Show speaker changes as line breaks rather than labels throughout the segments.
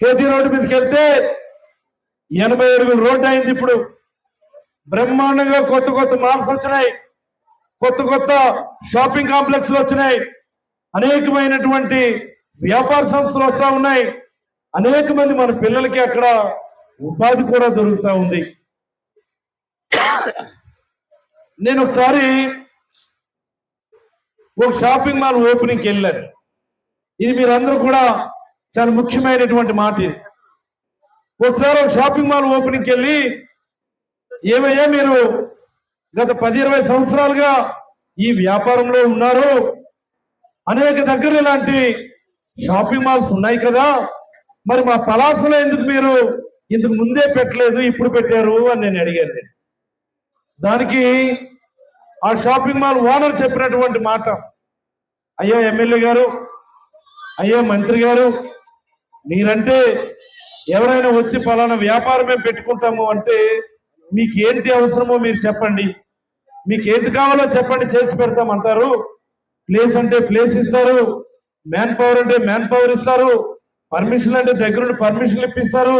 KT road మీదకి వెళ్తే 80 అడుగుల రోడ్డు అయింది. ఇప్పుడు బ్రహ్మాండంగా కొత్త కొత్త మాల్స్ వచ్చినాయి, కొత్త కొత్త షాపింగ్ కాంప్లెక్స్లు వచ్చినాయి, అనేకమైనటువంటి వ్యాపార సంస్థలు వస్తూ ఉన్నాయి. అనేక మంది మన పిల్లలకి అక్కడ ఉపాధి కూడా దొరుకుతూ ఉంది. నేను ఒకసారి ఒక షాపింగ్ మాల్ ఓపెనింగ్కి వెళ్ళాను. ఇది మీరందరూ కూడా చాలా ముఖ్యమైనటువంటి మాట. ఇది ఒకసారి ఒక షాపింగ్ మాల్ ఓపెనింగ్కి వెళ్ళి, ఏమయ్యా మీరు గత 10-20 సంవత్సరాలుగా ఈ వ్యాపారంలో ఉన్నారు, అనేక దగ్గర ఇలాంటి షాపింగ్ మాల్స్ ఉన్నాయి కదా, మరి మా పలాసలో ఎందుకు మీరు ఇంతకు ముందే పెట్టలేదు, ఇప్పుడు పెట్టారు అని నేను అడిగాను. దానికి ఆ షాపింగ్ మాల్ ఓనర్ చెప్పినటువంటి మాట, అయ్యా ఎమ్మెల్యే గారు, అయ్యా మంత్రి గారు, మీరంటే ఎవరైనా వచ్చి ఫలానా వ్యాపారమే పెట్టుకుంటాము అంటే మీకు ఏంటి అవసరమో మీరు చెప్పండి, మీకు ఏంటి కావాలో చెప్పండి, చేసి పెడతామంటారు. ప్లేస్ అంటే ప్లేస్ ఇస్తారు, మ్యాన్ పవర్ అంటే మ్యాన్ పవర్ ఇస్తారు, పర్మిషన్ అంటే దగ్గరుండి పర్మిషన్లు ఇప్పిస్తారు,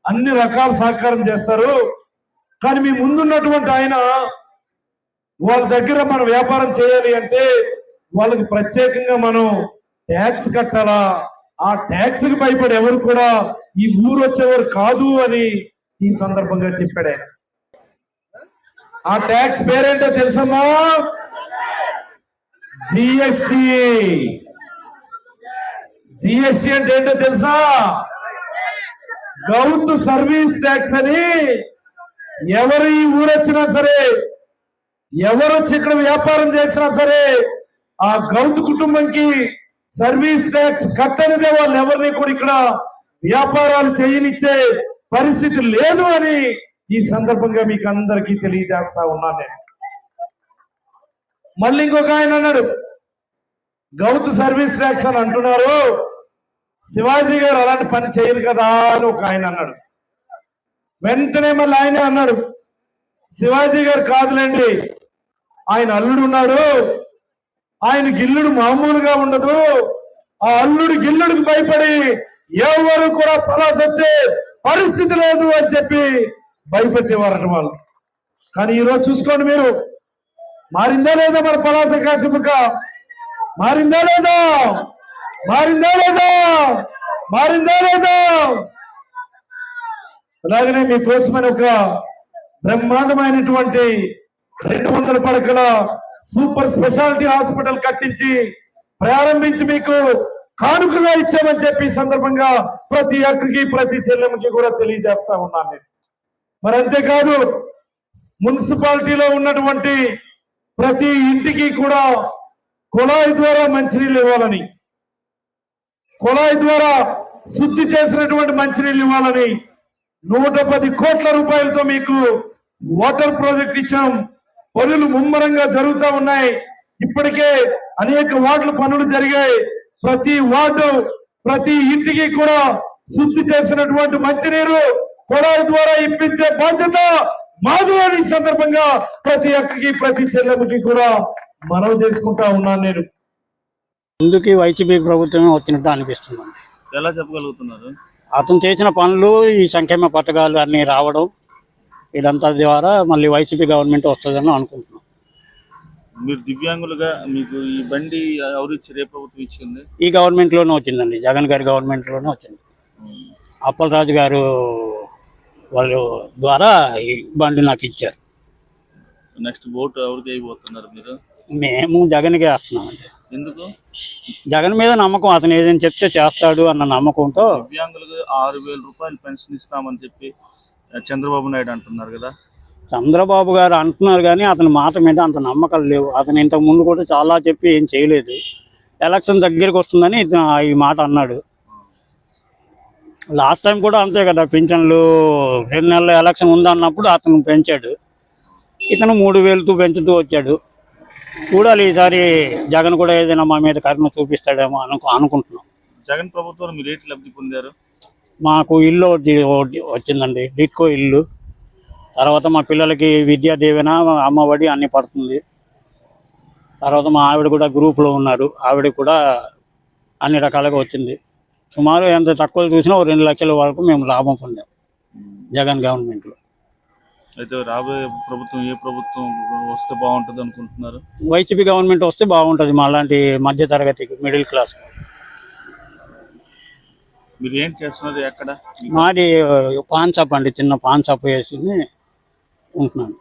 అన్ని రకాల సహకారం చేస్తారు. కానీ మీ ముందున్నటువంటి ఆయన వాళ్ళ దగ్గర మనం వ్యాపారం చేయాలి అంటే వాళ్ళకి ప్రత్యేకంగా మనం ట్యాక్స్ కట్టాలా, ఆ ట్యాక్స్ కి భయపడి ఎవరు కూడా ఈ ఊరు వచ్చేవారు కాదు అని ఈ సందర్భంగా చెప్పాడు ఆయన. ఆ ట్యాక్స్ పేరేంటో తెలుసమ్మా? జిఎస్టి. జిఎస్టి అంటే ఏంటో తెలుసా? గౌత్ సర్వీస్ ట్యాక్స్ అని. ఎవరు ఈ ఊరు వచ్చినా సరే, ఎవరు వచ్చి ఇక్కడ వ్యాపారం చేసినా సరే, ఆ గౌత్ కుటుంబంకి సర్వీస్ ట్యాక్స్ కట్టనిదే వాళ్ళు ఎవరిని కూడా ఇక్కడ వ్యాపారాలు చేయనిచ్చే పరిస్థితి లేదు అని ఈ సందర్భంగా మీకు అందరికీ తెలియజేస్తా ఉన్నాను నేను. మళ్ళీ ఇంకొక ఆయన అన్నాడు, గౌత్ సర్వీస్ ట్యాక్స్ అని అంటున్నారు, శివాజీ గారు అలాంటి పని చేయరు కదా అని ఒక ఆయన అన్నాడు. వెంటనే మళ్ళీ ఆయనే అన్నాడు, శివాజీ గారు కాదులేండి, ఆయన అల్లుడు ఉన్నాడు, ఆయన గిల్లుడు మామూలుగా ఉండదు, ఆ అల్లుడు గిల్లుడికి భయపడి ఎవరు కూడా పలాస వచ్చే పరిస్థితి లేదు అని చెప్పి భయపెట్టేవారట వాళ్ళు. కానీ ఈరోజు చూసుకోండి మీరు, మారిందా లేదా మన పలాస కాశీముఖ? మారిందా లేదా? మారిందా లేదా? మారిందా లేదా? అలాగనే మీకోసమని ఒక బ్రహ్మాండమైనటువంటి 200 పడకల సూపర్ స్పెషాలిటీ హాస్పిటల్ కట్టించి ప్రారంభించి మీకు కానుకగా ఇచ్చామని చెప్పి సందర్భంగా ప్రతి అక్కకి ప్రతి చెల్లెమ్మకి కూడా తెలియజేస్తా ఉన్నాను నేను. మరి అంతేకాదు, మున్సిపాలిటీలో ఉన్నటువంటి ప్రతి ఇంటికి కూడా కుళాయి ద్వారా మంచినీళ్ళు ఇవ్వాలని, కుళాయి ద్వారా శుద్ధి చేసినటువంటి మంచినీళ్ళు ఇవ్వాలని 110 కోట్ల రూపాయలతో మీకు వాటర్ ప్రాజెక్ట్ ఇచ్చాం. పనులు ముమ్మరంగా జరుగుతూ ఉన్నాయి. ఇప్పటికే అనేక వార్డుల పనులు జరిగాయి. ప్రతి వార్డు ప్రతి ఇంటికి కూడా శుద్ధి చేసినటువంటి మంచినీరు కుళాయి ద్వారా ఇప్పించే బాధ్యత మాది అని సందర్భంగా ప్రతి అక్కకి ప్రతి చెల్లెమ్మకి కూడా మనవి చేసుకుంటా ఉన్నాను నేను.
ముందుకి వైసీపీ ప్రభుత్వమే వచ్చినట్టు అనిపిస్తుందండి.
ఎలా చెప్పగలుగుతున్నారు?
అతను చేసిన పనులు, ఈ సంక్షేమ పథకాలు అన్ని రావడం, ఇదంతా ద్వారా మళ్ళీ వైసీపీ గవర్నమెంట్ వస్తుందని అనుకుంటున్నాం.
మీరు దివ్యాంగులుగా మీకు ఈ బండి ఎవరు ఇచ్చారు? ఏ ప్రభుత్వం ఇచ్చింది?
ఈ గవర్నమెంట్ లోనే వచ్చిందండి, జగన్ గారి గవర్నమెంట్ లోనే వచ్చింది. అప్పలరాజు గారు వాళ్ళు ద్వారా ఈ బండి నాకు ఇచ్చారు.
నెక్స్ట్ ఓటు ఎవరికి అయిపోతున్నారు మీరు?
మేము జగన్కే వేస్తున్నామండి.
ఎందుకు?
జగన్ మీద నమ్మకం, అతను ఏదైనా చెప్తే చేస్తాడు అన్న నమ్మకంతో.
దివ్యాంగులకు 6,000 రూపాయలు పెన్షన్ ఇస్తామని చెప్పి చంద్రబాబు నాయుడు అంటున్నారు కదా.
చంద్రబాబు గారు అంటున్నారు కానీ అతని మాట మీద అంత నమ్మకాలు లేవు. అతను ఇంతకు ముందు కూడా చాలా చెప్పి ఏం చేయలేదు. ఎలక్షన్ దగ్గరికి వస్తుందని ఈ మాట అన్నాడు. లాస్ట్ టైం కూడా అంతే కదా, పింఛన్లు 2 నెలల ఎలక్షన్ ఉందన్నప్పుడు అతను పెంచాడు, ఇతను 3,000తో పెంచుతూ వచ్చాడు. చూడాలి ఈసారి జగన్ కూడా ఏదైనా మా మీద కరుణ చూపిస్తాడేమో అనుకుంటున్నాం.
జగన్ ప్రభుత్వం మీరు ఏంటి లబ్ధి పొందారు?
మాకు ఇల్లు వచ్చిందండి, డిట్కో ఇల్లు. తర్వాత మా పిల్లలకి విద్యా దీవెన, అమ్మఒడి అన్ని పడుతుంది. తర్వాత మా ఆవిడ కూడా గ్రూప్లో ఉన్నారు, ఆవిడ కూడా అన్ని రకాలుగా వచ్చింది. సుమారు ఎంత తక్కువ చూసినా 2 లక్షల వరకు మేము లాభం పొందాం జగన్ గవర్నమెంట్లో.
అయితే రాబోయే ప్రభుత్వం ఏ ప్రభుత్వం వస్తే బాగుంటుంది అనుకుంటున్నారు?
వైసీపీ గవర్నమెంట్ వస్తే బాగుంటుంది మా లాంటి మధ్య తరగతికి, మిడిల్ క్లాస్.
మీరు ఏం చేస్తున్నారు? ఎక్కడ?
మాది పాన్ షాప్ అండి, చిన్న పాన్ షాప్ వేసి ఉంటున్నాను.